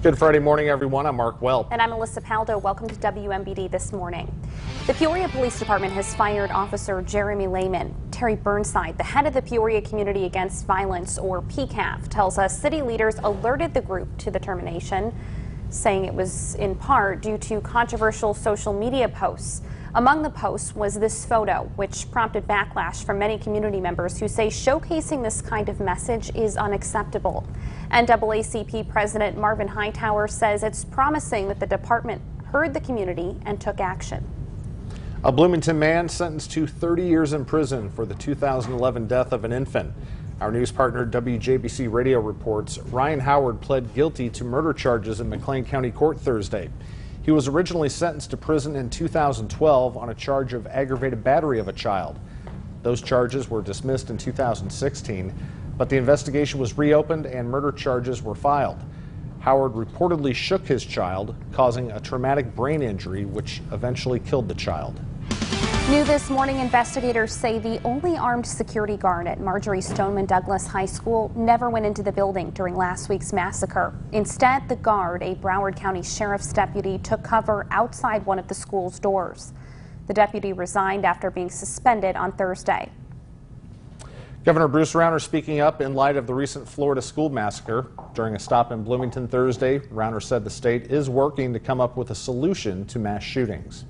Good Friday morning, everyone. I'm Mark Welp. And I'm Alyssa Paldo. Welcome to WMBD This Morning. The Peoria Police Department has fired Officer Jeremy Lehman. Terry Burnside, the head of the Peoria Community Against Violence, or PCAV, tells us city leaders alerted the group to the termination, saying it was in part due to controversial social media posts. Among the posts was this photo, which prompted backlash from many community members who say showcasing this kind of message is unacceptable. NAACP President Marvin Hightower says it's promising that the department heard the community and took action. A Bloomington man sentenced to 30 years in prison for the 2011 death of an infant. Our news partner WJBC Radio reports Ryan Howard pled guilty to murder charges in McLean County Court Thursday. He was originally sentenced to prison in 2012 on a charge of aggravated battery of a child. Those charges were dismissed in 2016, but the investigation was reopened and murder charges were filed. Howard reportedly shook his child, causing a traumatic brain injury, which eventually killed the child. New this morning, investigators say the only armed security guard at Marjorie Stoneman Douglas High School never went into the building during last week's massacre. Instead, the guard, a Broward County Sheriff's deputy, took cover outside one of the school's doors. The deputy resigned after being suspended on Thursday. Governor Bruce Rauner speaking up in light of the recent Florida school massacre. During a stop in Bloomington Thursday, Rauner said the state is working to come up with a solution to mass shootings.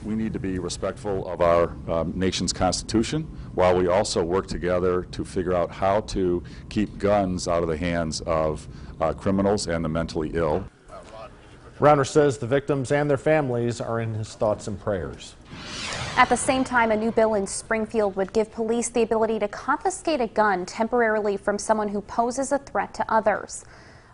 We need to be respectful of our nation's Constitution, while we also work together to figure out how to keep guns out of the hands of criminals and the mentally ill. Rauner says the victims and their families are in his thoughts and prayers. At the same time, a new bill in Springfield would give police the ability to confiscate a gun temporarily from someone who poses a threat to others.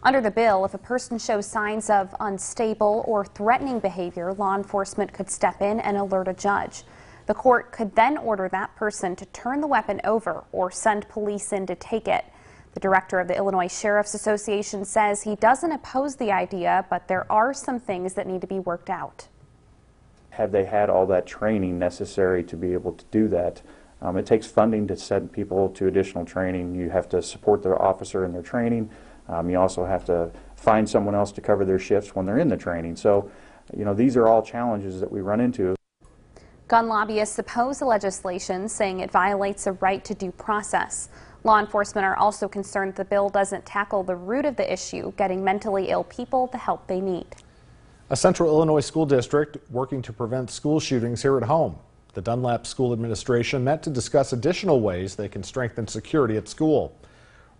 Under the bill, if a person shows signs of unstable or threatening behavior, law enforcement could step in and alert a judge. The court could then order that person to turn the weapon over or send police in to take it. The director of the Illinois Sheriff's Association says he doesn't oppose the idea, but there are some things that need to be worked out. Have they had all that training necessary to be able to do that? It takes funding to send people to additional training. You have to support the officer in their training. You also have to find someone else to cover their shifts when they're in the training. So, these are all challenges that we run into. Gun lobbyists oppose the legislation, saying it violates a right to due process. Law enforcement are also concerned the bill doesn't tackle the root of the issue, getting mentally ill people the help they need. A Central Illinois school district working to prevent school shootings here at home. The Dunlap School Administration met to discuss additional ways they can strengthen security at school.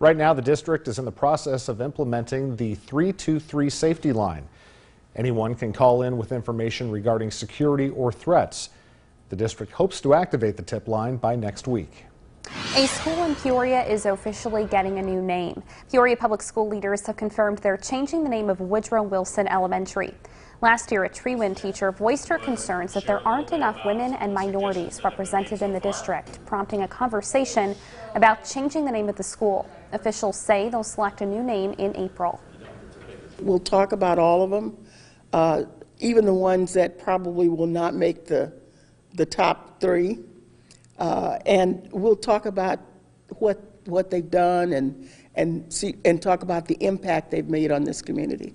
Right now, the district is in the process of implementing the 323 safety line. Anyone can call in with information regarding security or threats. The district hopes to activate the tip line by next week. A school in Peoria is officially getting a new name. Peoria Public School leaders have confirmed they're changing the name of Woodrow Wilson Elementary. Last year, a Treewind teacher voiced her concerns that there aren't enough women and minorities represented in the district, prompting a conversation about changing the name of the school. Officials say they'll select a new name in April. We'll talk about all of them, even the ones that probably will not make the top three, and we'll talk about what they've done and talk about the impact they've made on this community.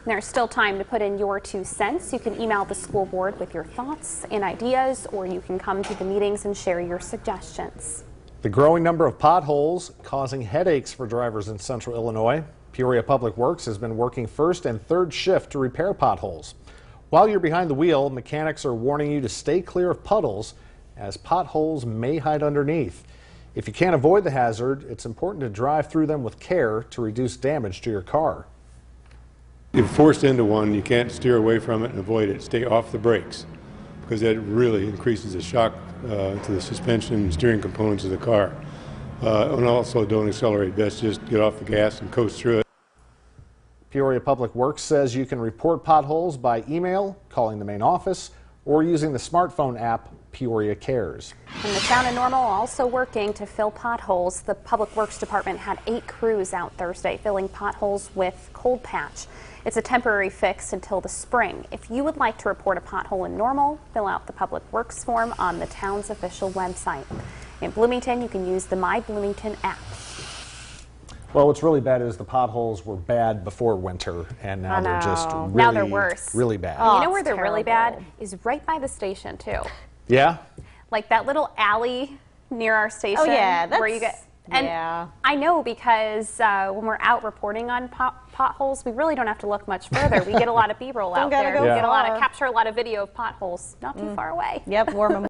There's still time to put in your 2 cents. You can email the school board with your thoughts and ideas, or you can come to the meetings and share your suggestions. The growing number of potholes causing headaches for drivers in Central Illinois. Peoria Public Works has been working first and third shift to repair potholes. While you're behind the wheel, mechanics are warning you to stay clear of puddles, as potholes may hide underneath. If you can't avoid the hazard, it's important to drive through them with care to reduce damage to your car. If you're forced into one, you can't steer away from it and avoid it. Stay off the brakes, because that really increases the shock to the suspension and steering components of the car. And also don't accelerate. Best just get off the gas and coast through it. Peoria Public Works says you can report potholes by email, calling the main office, or using the smartphone app Peoria Cares. And the town of Normal also working to fill potholes. The Public Works Department had 8 crews out Thursday filling potholes with cold patch. It's a temporary fix until the spring. If you would like to report a pothole in Normal, fill out the Public Works form on the town's official website. In Bloomington, you can use the My Bloomington app. Well, what's really bad is the potholes were bad before winter, and now they're just really, now they're worse. really bad. You know where they're really bad is right by the station too. Yeah? Like that little alley near our station. Oh yeah, that's, where you get. And yeah. I know because when we're out reporting on potholes, we really don't have to look much further. We get a lot of B-roll out there. Go We get capture a lot of video of potholes not too far away. Yep, warm 'em